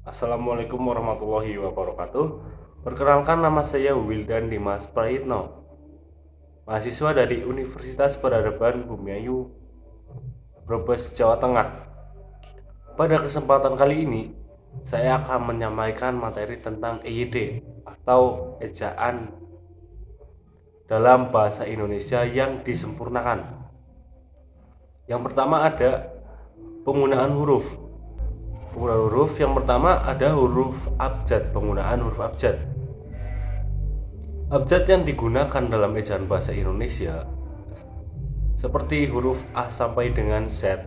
Assalamualaikum warahmatullahi wabarakatuh. Perkenalkan, nama saya Wildan Dimas Prayitno, mahasiswa dari Universitas Peradaban Bumiayu, Brebes, Jawa Tengah. Pada kesempatan kali ini, saya akan menyampaikan materi tentang EYD atau ejaan dalam bahasa Indonesia yang disempurnakan. Yang pertama ada penggunaan huruf. Penggunaan huruf yang pertama ada huruf abjad. Penggunaan huruf abjad. Abjad yang digunakan dalam ejaan bahasa Indonesia seperti huruf A sampai dengan Z.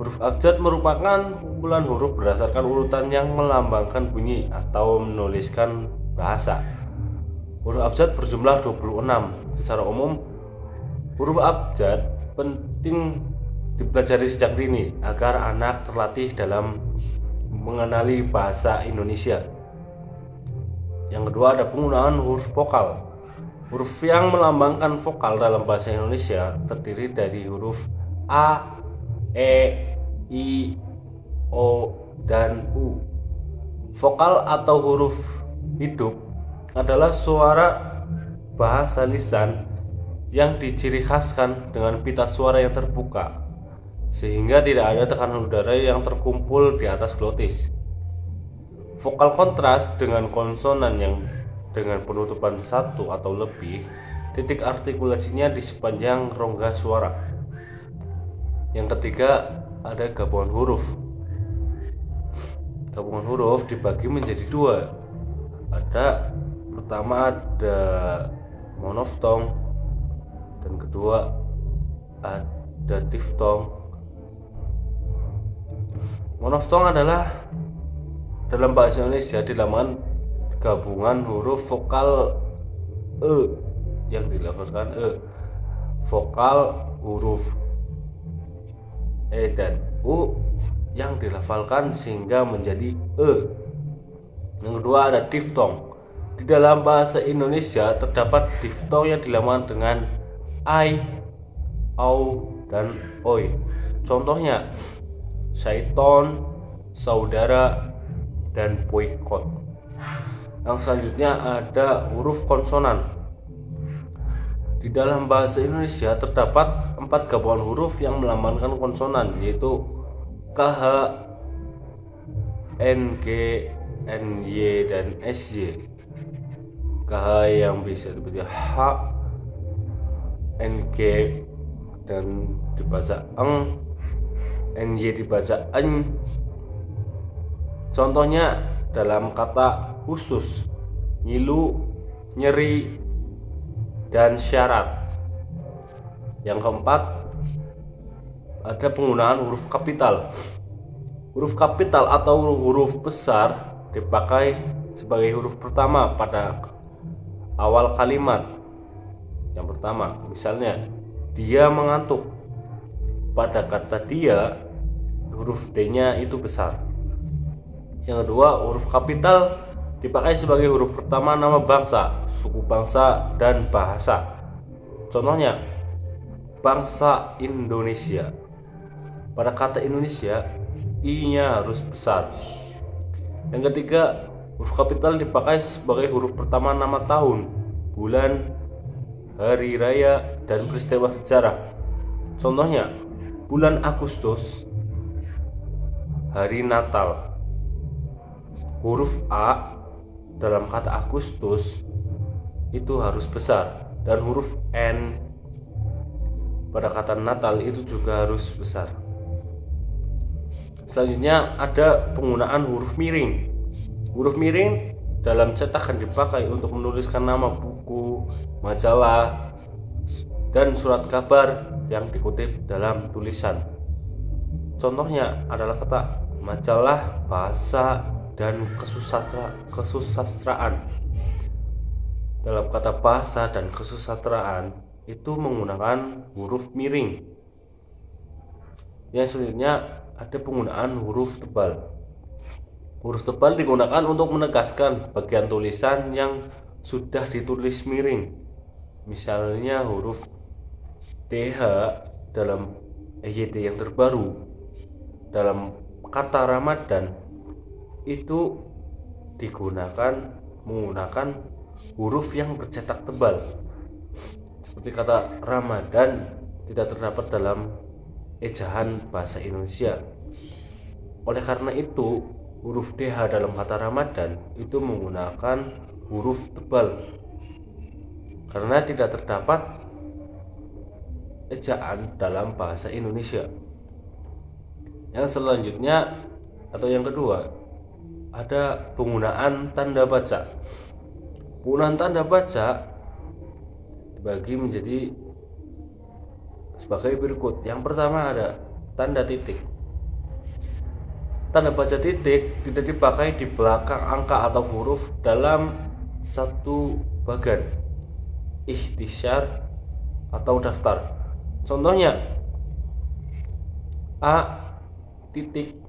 Huruf abjad merupakan kumpulan huruf berdasarkan urutan yang melambangkan bunyi atau menuliskan bahasa. Huruf abjad berjumlah 26. Secara umum, huruf abjad penting dipelajari sejak dini agar anak terlatih dalam mengenali bahasa Indonesia. Yang kedua ada penggunaan huruf vokal. Huruf yang melambangkan vokal dalam bahasa Indonesia terdiri dari huruf A, E, I, O, dan U. Vokal atau huruf hidup adalah suara bahasa lisan yang diciri khaskan dengan pita suara yang terbuka, sehingga tidak ada tekanan udara yang terkumpul di atas glotis. Vokal kontras dengan konsonan yang dengan penutupan satu atau lebih titik artikulasinya di sepanjang rongga suara. Yang ketiga ada gabungan huruf. Gabungan huruf dibagi menjadi dua. Pertama ada monoftong dan kedua ada diftong. Monoftong adalah dalam bahasa Indonesia dilambangkan gabungan huruf vokal E yang dilafalkan E, vokal huruf E dan U yang dilafalkan sehingga menjadi E. Yang kedua ada diftong. Di dalam bahasa Indonesia terdapat diftong yang dilambangkan dengan I, au, dan oi. Contohnya syaiton, saudara, dan boykot. Yang selanjutnya ada huruf konsonan. Di dalam bahasa Indonesia terdapat 4 gabungan huruf yang melambangkan konsonan, yaitu KH, NG, NY, dan SY. KH yang bisa dibaca H, NG dan dibaca eng, NY dibaca eng. Contohnya dalam kata khusus, ngilu, nyeri, dan syarat. Yang keempat ada penggunaan huruf kapital. Huruf kapital atau huruf besar dipakai sebagai huruf pertama pada awal kalimat. Yang pertama, misalnya dia mengantuk. Pada kata dia, huruf D-nya itu besar. Yang kedua, huruf kapital dipakai sebagai huruf pertama nama bangsa, suku bangsa, dan bahasa. Contohnya, bangsa Indonesia. Pada kata Indonesia, I-nya harus besar. Yang ketiga, huruf kapital dipakai sebagai huruf pertama nama tahun, bulan, hari raya, dan peristiwa sejarah. Contohnya, bulan Agustus, hari Natal. Huruf A dalam kata Agustus itu harus besar, dan huruf N pada kata Natal itu juga harus besar. Selanjutnya ada penggunaan huruf miring. Huruf miring dalam cetakan dipakai untuk menuliskan nama buku, majalah, dan surat kabar yang dikutip dalam tulisan. Contohnya adalah kata majalah, bahasa, dan kesusastraan. Dalam kata bahasa dan kesusastraan itu menggunakan huruf miring. Yang selanjutnya ada penggunaan huruf tebal. Huruf tebal digunakan untuk menegaskan bagian tulisan yang sudah ditulis miring. Misalnya huruf TH dalam EYD yang terbaru dalam kata Ramadan itu menggunakan huruf yang bercetak tebal. Seperti kata Ramadan tidak terdapat dalam ejaan bahasa Indonesia. Oleh karena itu, huruf DH dalam kata Ramadan itu menggunakan huruf tebal karena tidak terdapat ejaan dalam bahasa Indonesia. Yang selanjutnya atau yang kedua, ada penggunaan tanda baca. Penggunaan tanda baca dibagi menjadi sebagai berikut. Yang pertama ada tanda titik. Tanda baca titik tidak dipakai di belakang angka atau huruf dalam satu bagan, ikhtisyar atau daftar. Contohnya, A. Titik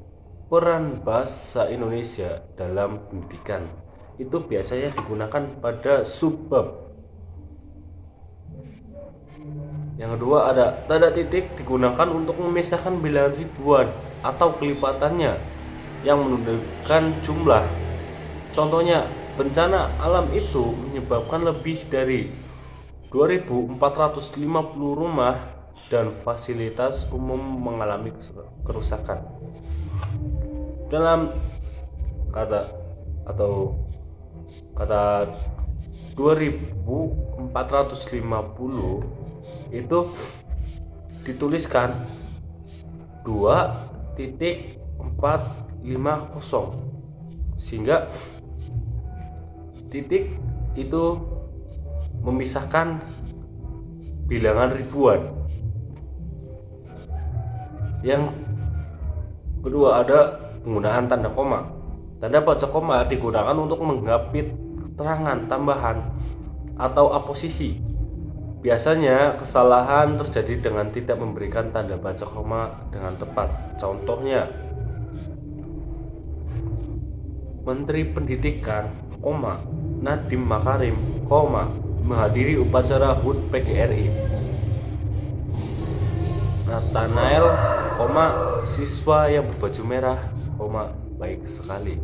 peran bahasa Indonesia dalam pendidikan. Itu biasanya digunakan pada subbab. Yang kedua ada tanda titik digunakan untuk memisahkan bilangan ribuan atau kelipatannya yang menunjukkan jumlah. Contohnya, bencana alam itu menyebabkan lebih dari 2.450 rumah dan fasilitas umum mengalami kerusakan. Dalam kata 2.450 itu dituliskan 2.450 sehingga titik itu memisahkan bilangan ribuan. Yang kedua ada penggunaan tanda koma. Tanda baca koma digunakan untuk menggapit keterangan tambahan atau aposisi. Biasanya kesalahan terjadi dengan tidak memberikan tanda baca koma dengan tepat. Contohnya, Menteri Pendidikan, Nadiem Makarim, menghadiri upacara HUT PGRI. Nathanael, siswa yang berbaju merah, baik sekali.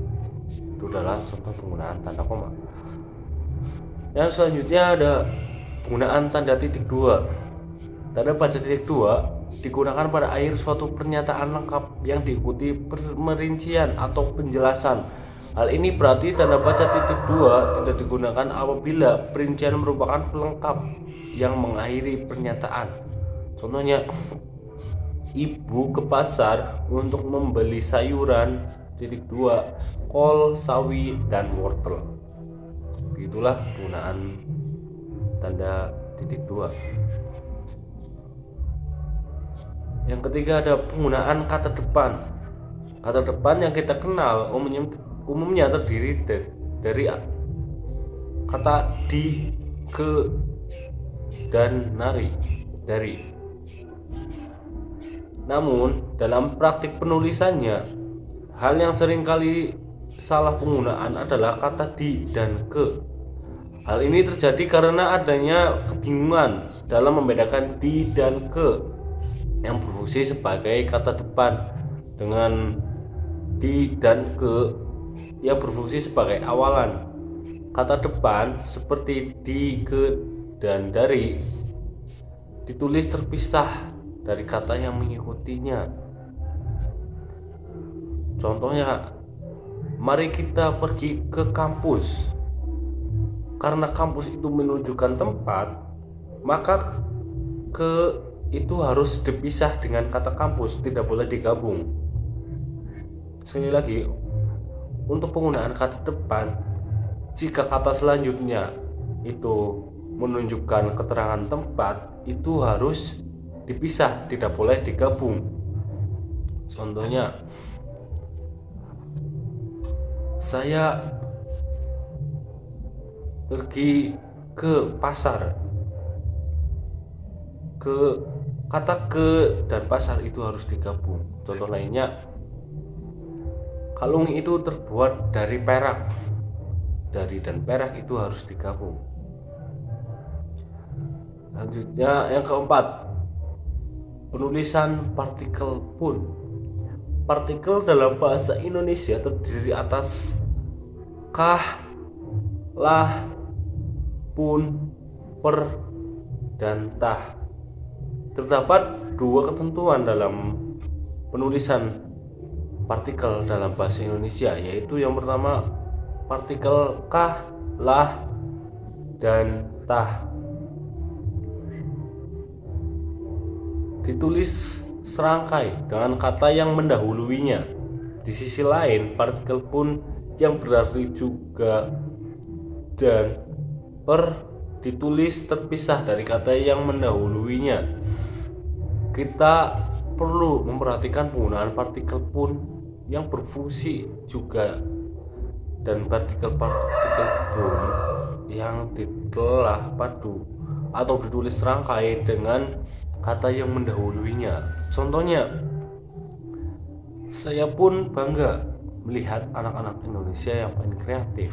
Itu adalah contoh penggunaan tanda koma. Yang selanjutnya ada penggunaan tanda titik dua. Tanda baca titik dua digunakan pada akhir suatu pernyataan lengkap yang diikuti pemerincian atau penjelasan. Hal ini berarti tanda baca titik dua tidak digunakan apabila perincian merupakan pelengkap yang mengakhiri pernyataan. Contohnya, ibu ke pasar untuk membeli sayuran titik dua, kol, sawi, dan wortel. Begitulah penggunaan tanda titik dua. Yang ketiga ada penggunaan kata depan. Kata depan yang kita kenal umumnya terdiri dari kata di, ke, dan dari. Namun dalam praktik penulisannya, hal yang seringkali salah penggunaan adalah kata di dan ke. Hal ini terjadi karena adanya kebingungan dalam membedakan di dan ke yang berfungsi sebagai kata depan dengan di dan ke yang berfungsi sebagai awalan. Kata depan seperti di, ke, dan dari ditulis terpisah dari kata yang mengikutinya. Contohnya, mari kita pergi ke kampus. Karena kampus itu menunjukkan tempat, maka ke itu harus dipisah dengan kata kampus, tidak boleh digabung. Sekali lagi, untuk penggunaan kata depan, jika kata selanjutnya itu menunjukkan keterangan tempat, itu harus dipisah, tidak boleh digabung. Contohnya, saya pergi ke pasar. Kata ke dan pasar itu harus digabung. Contoh lainnya, kalung itu terbuat dari perak. Dari dan perak itu harus digabung. Selanjutnya yang keempat, penulisan partikel pun. partikel dalam bahasa Indonesia terdiri atas kah, lah, pun, per, dan tah. Terdapat dua ketentuan dalam penulisan partikel dalam bahasa Indonesia, yaitu yang pertama partikel kah, lah, dan tah ditulis serangkai dengan kata yang mendahuluinya. Di sisi lain, partikel pun yang berarti juga dan per ditulis terpisah dari kata yang mendahuluinya. Kita perlu memperhatikan penggunaan partikel pun yang berfungsi juga dan partikel-partikel pun yang ditelah padu atau ditulis serangkai dengan kata yang mendahuluinya. Contohnya, saya pun bangga melihat anak-anak Indonesia yang paling kreatif.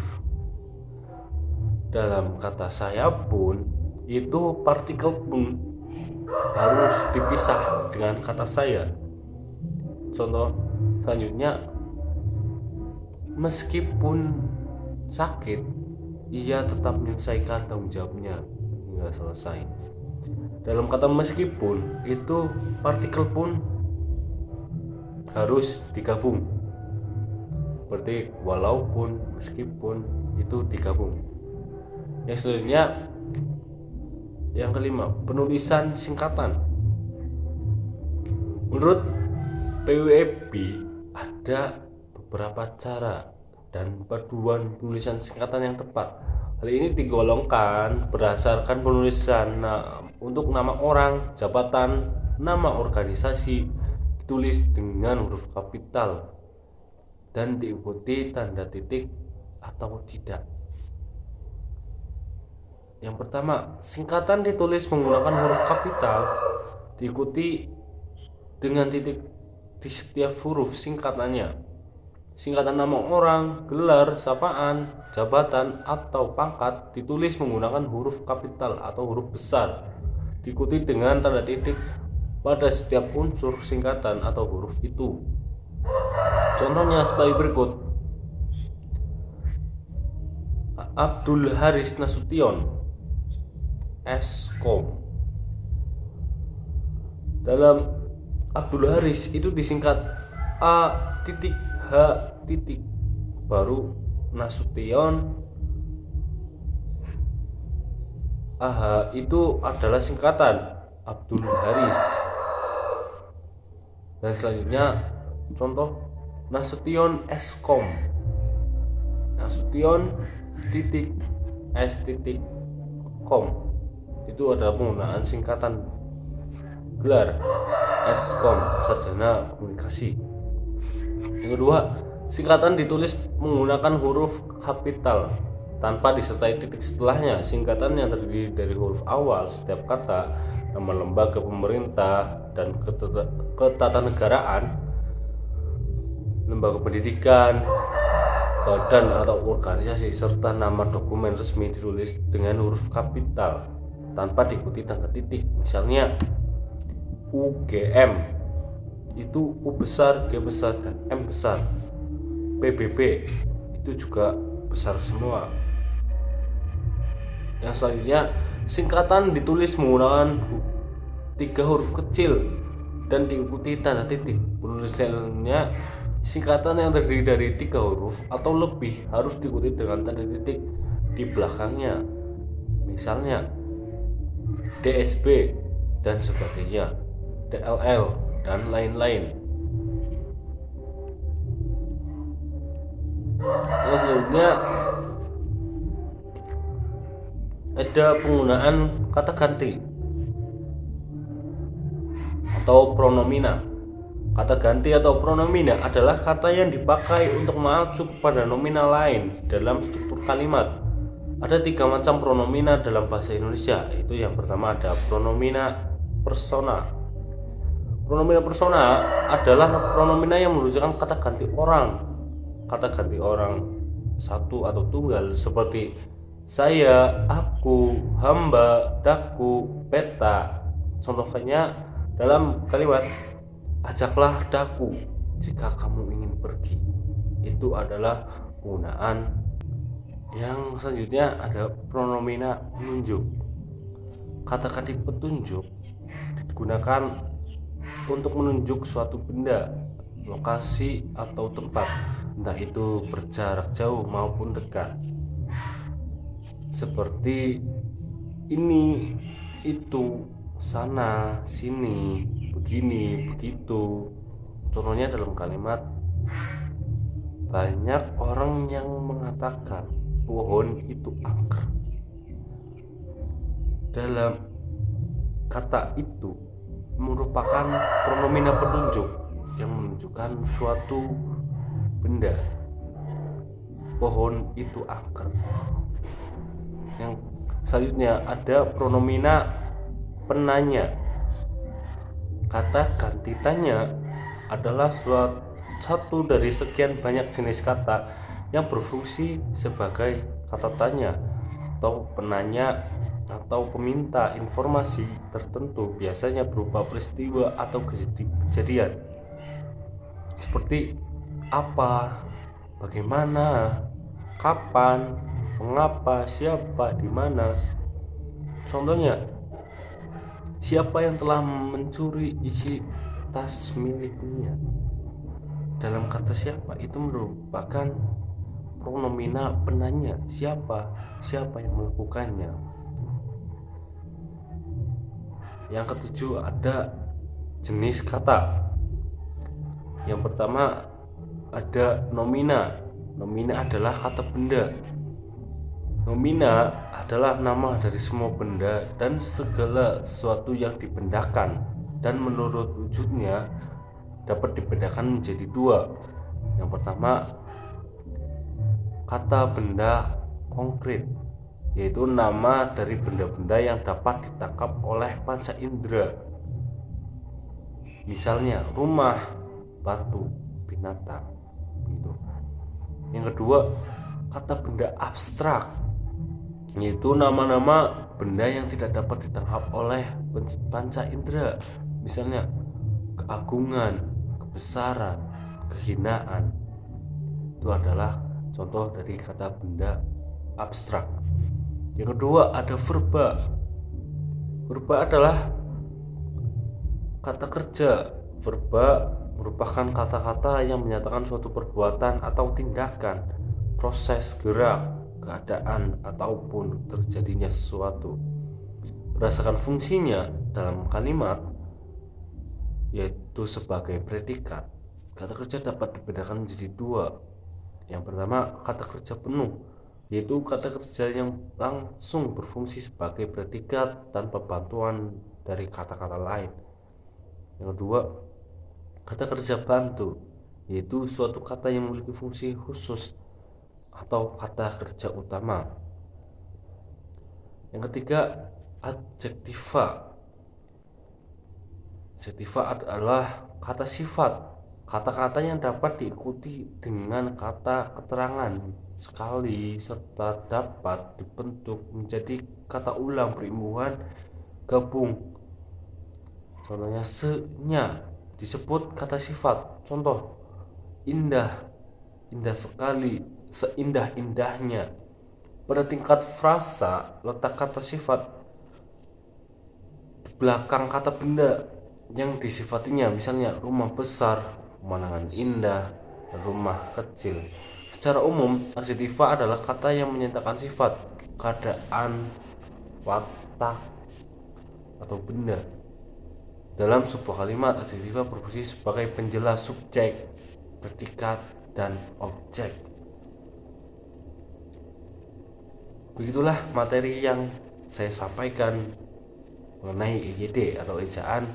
Dalam kata saya pun, itu partikel pun harus dipisah dengan kata saya. Contoh selanjutnya, meskipun sakit, ia tetap menyelesaikan tanggung jawabnya hingga selesai. Dalam kata meskipun, itu partikel pun harus digabung. Seperti walaupun, meskipun, itu digabung. Yang selanjutnya, yang kelima, penulisan singkatan. Menurut PWB ada beberapa cara dan paduan penulisan singkatan yang tepat. Hal ini digolongkan berdasarkan penulisan untuk nama orang, jabatan, nama organisasi ditulis dengan huruf kapital dan diikuti tanda titik atau tidak. Yang pertama, singkatan ditulis menggunakan huruf kapital diikuti dengan titik di setiap huruf singkatannya. Singkatan nama orang, gelar, sapaan, jabatan, atau pangkat ditulis menggunakan huruf kapital atau huruf besar, diikuti dengan tanda titik pada setiap unsur singkatan atau huruf itu. Contohnya sebagai berikut: Abdul Haris Nasution, Eskom. Dalam Abdul Haris itu disingkat A titik H titik, baru Nasution AH itu adalah singkatan Abdul Haris. Dan selanjutnya contoh Nasution Eskom, Nasution titik S titik kom, itu adalah penggunaan singkatan gelar Eskom, sarjana komunikasi. Yang kedua, singkatan ditulis menggunakan huruf kapital tanpa disertai titik setelahnya. Singkatan yang terdiri dari huruf awal setiap kata, nama lembaga pemerintah dan ketatanegaraan, lembaga pendidikan, badan atau organisasi, serta nama dokumen resmi ditulis dengan huruf kapital tanpa diikuti tanda titik. Misalnya UGM itu U besar, G besar, dan M besar. PBB itu juga besar semua. Yang selanjutnya, singkatan ditulis menggunakan 3 huruf kecil dan diikuti tanda titik. Penulisannya, singkatan yang terdiri dari 3 huruf atau lebih harus diikuti dengan tanda titik di belakangnya. Misalnya DSB dan sebagainya, DLL dan lain-lain. Yang selanjutnya ada penggunaan kata ganti atau pronomina. Kata ganti atau pronomina adalah kata yang dipakai untuk mengacu kepada nominal lain dalam struktur kalimat. Ada 3 macam pronomina dalam bahasa Indonesia. Itu yang pertama ada pronomina persona. Pronomina persona adalah pronomina yang menunjukkan kata ganti orang. Kata ganti orang satu atau tunggal seperti saya, aku, hamba, daku, peta. Contohnya dalam kalimat ajaklah daku jika kamu ingin pergi. Itu adalah penggunaan yang selanjutnya ada pronomina penunjuk. Kata-kata petunjuk digunakan untuk menunjuk suatu benda, lokasi atau tempat, entah itu berjarak jauh maupun dekat. Seperti ini, itu, sana, sini, begini, begitu. Contohnya dalam kalimat, banyak orang yang mengatakan pohon itu angker. Dalam kata itu merupakan pronomina penunjuk yang menunjukkan suatu benda. Pohon itu angker. Yang selanjutnya ada pronomina penanya. Kata ganti tanya adalah satu dari sekian banyak jenis kata yang berfungsi sebagai kata tanya atau penanya atau peminta informasi tertentu, biasanya berupa peristiwa atau kejadian seperti apa, bagaimana, kapan, mengapa, siapa, di mana. Contohnya, siapa yang telah mencuri isi tas miliknya. Dalam kata siapa itu merupakan pronomina penanya, siapa yang melakukannya. Yang ketujuh ada jenis kata. Yang pertama ada nomina. Nomina adalah kata benda. Nomina adalah nama dari semua benda dan segala sesuatu yang dibendakan, dan menurut wujudnya dapat dibedakan menjadi dua. Yang pertama, kata benda konkret, yaitu nama dari benda-benda yang dapat ditangkap oleh panca indera. Misalnya rumah, batu, binatang gitu. Yang kedua, kata benda abstrak, yaitu nama-nama benda yang tidak dapat ditangkap oleh panca indera. Misalnya keagungan, kebesaran, kehinaan. Itu adalah contoh dari kata benda abstrak. Yang kedua ada verba. Verba adalah kata kerja. Verba merupakan kata-kata yang menyatakan suatu perbuatan atau tindakan, proses, gerak, keadaan, ataupun terjadinya sesuatu berdasarkan fungsinya dalam kalimat, yaitu sebagai predikat. Kata kerja dapat dibedakan menjadi dua. Yang pertama, kata kerja penuh, yaitu kata kerja yang langsung berfungsi sebagai predikat tanpa bantuan dari kata-kata lain. Yang kedua, kata kerja bantu, yaitu suatu kata yang memiliki fungsi khusus atau kata kerja utama. Yang ketiga, adjektiva. Adjektiva adalah kata sifat, kata-kata yang dapat diikuti dengan kata keterangan sekali serta dapat dibentuk menjadi kata ulang berimbuhan gabung. Contohnya senya disebut kata sifat. Contoh, indah, indah sekali, seindah-indahnya. Pada tingkat frasa, letak kata sifat di belakang kata benda yang disifatinya. Misalnya rumah besar, pemandangan indah, dan rumah kecil. Secara umum, adjektiva adalah kata yang menyatakan sifat, keadaan, watak, atau benda. Dalam sebuah kalimat, adjektiva berfungsi sebagai penjelas subjek, predikat, dan objek. Begitulah materi yang saya sampaikan mengenai EYD atau ejaan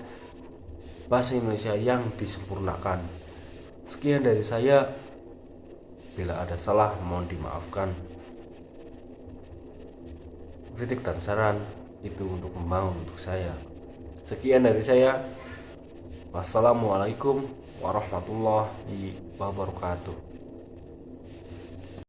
bahasa Indonesia yang disempurnakan. Sekian dari saya. Bila ada salah, mohon dimaafkan. Kritik dan saran itu untuk membangun untuk saya. Sekian dari saya. Wassalamualaikum warahmatullahi wabarakatuh.